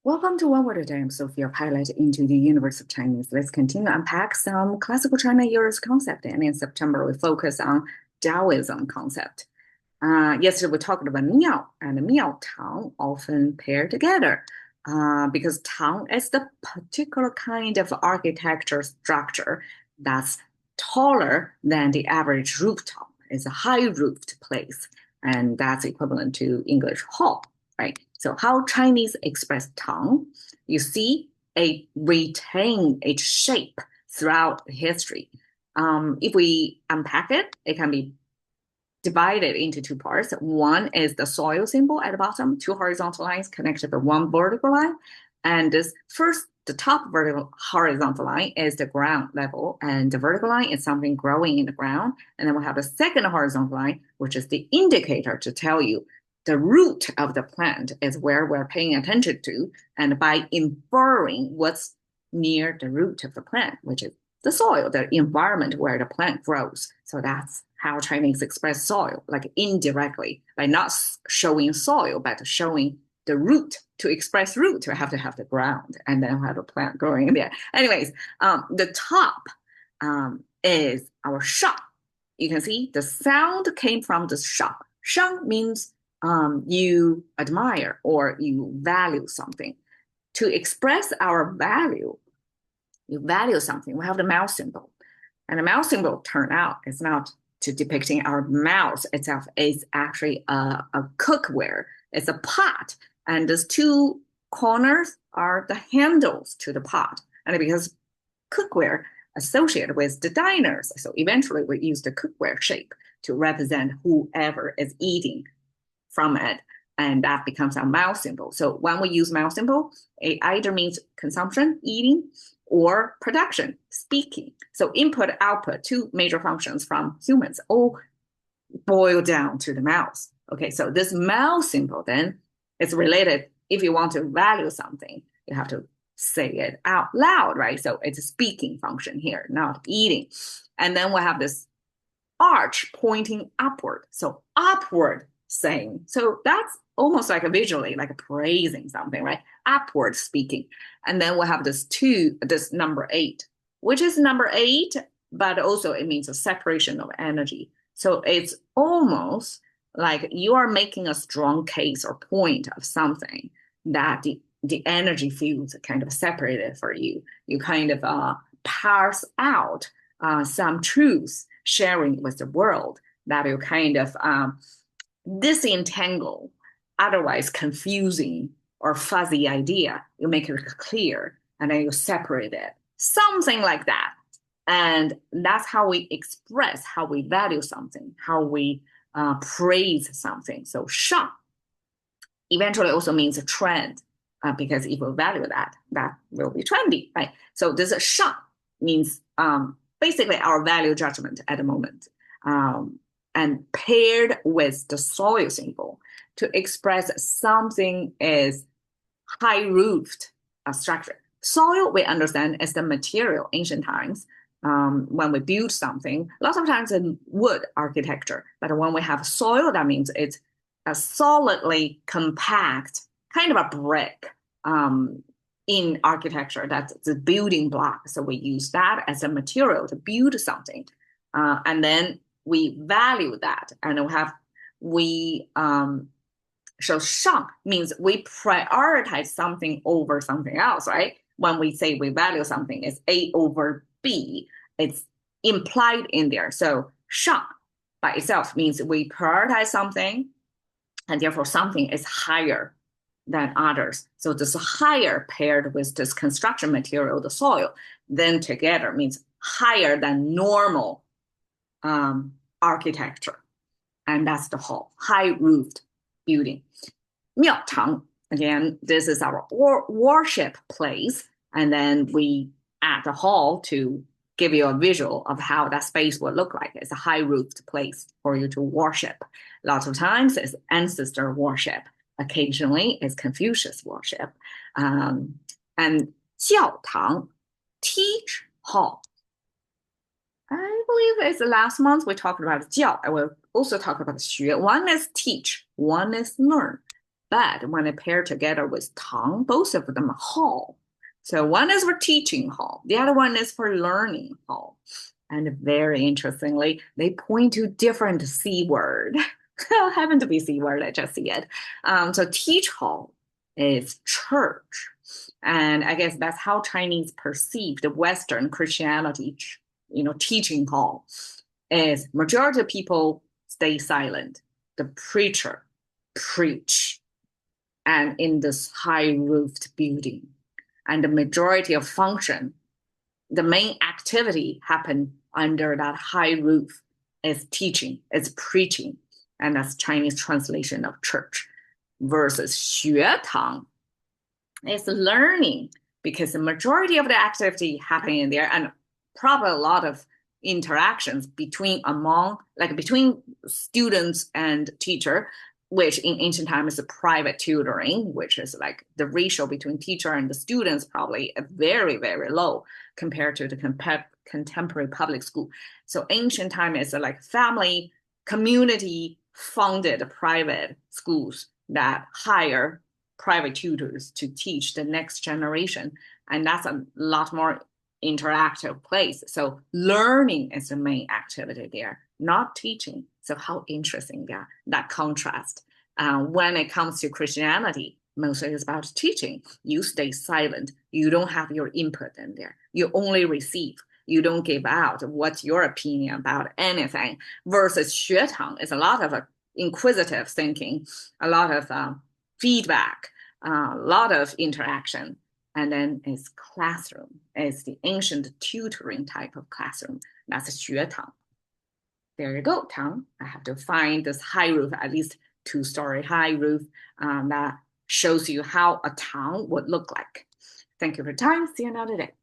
Welcome to One Word a Day. I'm Sophia, pilot into the universe of Chinese. Let's continue to unpack some classical China years concept. And in September, we focus on Taoism concept. Yesterday, we talked about Miao and Miao Tang, often paired together because Tang is the particular kind of architecture structure that's taller than the average rooftop. It's a high-roofed place, and that's equivalent to English hall, right? So how Chinese express Tang, you see it retain its shape throughout history. If we unpack it, it can be divided into two parts. One is the soil symbol at the bottom, two horizontal lines connected by one vertical line. And this first, the top vertical horizontal line is the ground level, and the vertical line is something growing in the ground. And then we have the second horizontal line, which is the indicator to tell you the root of the plant is where we're paying attention to. And by inferring what's near the root of the plant, which is the soil, the environment where the plant grows. So that's how Chinese express soil, like indirectly, by not showing soil, but showing the root. To express root, we have to have the ground and then have a plant growing in there. Anyways, the top is our shang. You can see the sound came from the shang. Shang means you admire or you value something. To express our value, you value something. We have the mouse symbol. And the mouse symbol turned out is not to depicting our mouse itself. It's actually a cookware. It's a pot. And those two corners are the handles to the pot. And because cookware associated with the diners, so eventually we use the cookware shape to represent whoever is eating from it. And that becomes our mouse symbol. So when we use mouse symbol, it either means consumption, eating, or production, speaking. So input, output, two major functions from humans all boil down to the mouse. Okay, so this mouse symbol then is related. If you want to value something, you have to say it out loud, right? So it's a speaking function here, not eating. And then we have this arch pointing upward. So upward saying. So that's almost like a visually, like praising something, right? Upward speaking. And then we have this number 8, which is number 8, but also it means a separation of energy. So it's almost like you are making a strong case or point of something that the energy fields kind of separated for you. You kind of parse out some truths, sharing with the world that you kind of disentangle otherwise confusing or fuzzy idea. You make it clear and then you separate it. Something like that. And that's how we express, how we value something, how we praise something. So shang eventually also means a trend because if we value that, that will be trendy, right? So this shang means basically our value judgment at the moment. And paired with the soil symbol to express something is high-roofed structure. Soil, we understand, is the material ancient times. When we build something, lots of times in wood architecture, but when we have soil, that means it's a solidly compact, kind of a brick in architecture. That's the building block. So we use that as a material to build something. And then we value that, and so shang means we prioritize something over something else, right? When we say we value something, it's A over B. It's implied in there. So shang by itself means we prioritize something, and therefore something is higher than others. So this higher paired with this construction material, the soil, then together means higher than normal architecture. And that's the hall, high-roofed building. Miaotang, again, this is our worship place. And then we add the hall to give you a visual of how that space will look like. It's a high-roofed place for you to worship. Lots of times it's ancestor worship. Occasionally it's Confucius worship. And 教堂, teach hall. I believe it's last month we talked about 教. I will also talk about 学. One is teach, one is learn. But when I pair together with Tang, both of them are hall. So one is for teaching hall, the other one is for learning hall. And very interestingly, they point to different C word. Happen to be C word, I just see it. So teach hall is church. And I guess that's how Chinese perceive the Western Christianity, teaching hall is majority of people stay silent. The preacher preach and in this high roofed building. And the majority of function, the main activity happen under that high roof is teaching, is preaching. And that's Chinese translation of church versus 学堂 is learning because the majority of the activity happening in there and probably a lot of interactions between students and teacher, which in ancient times is a private tutoring, which is like the ratio between teacher and the students probably very, very low compared to the contemporary public school. So ancient time is like family, community funded private schools that hire private tutors to teach the next generation. And that's a lot more interactive place. So learning is the main activity there, not teaching. So how interesting that contrast. When it comes to Christianity, mostly it's about teaching. You stay silent. You don't have your input in there. You only receive. You don't give out what's your opinion about anything. Versus 学堂is a lot of inquisitive thinking, a lot of feedback, a lot of interaction. And then it's classroom. It's the ancient tutoring type of classroom. That's 学堂. There you go, Tang. I have to find this high roof, at least 2-story high roof that shows you how a town would look like. Thank you for your time. See you another day.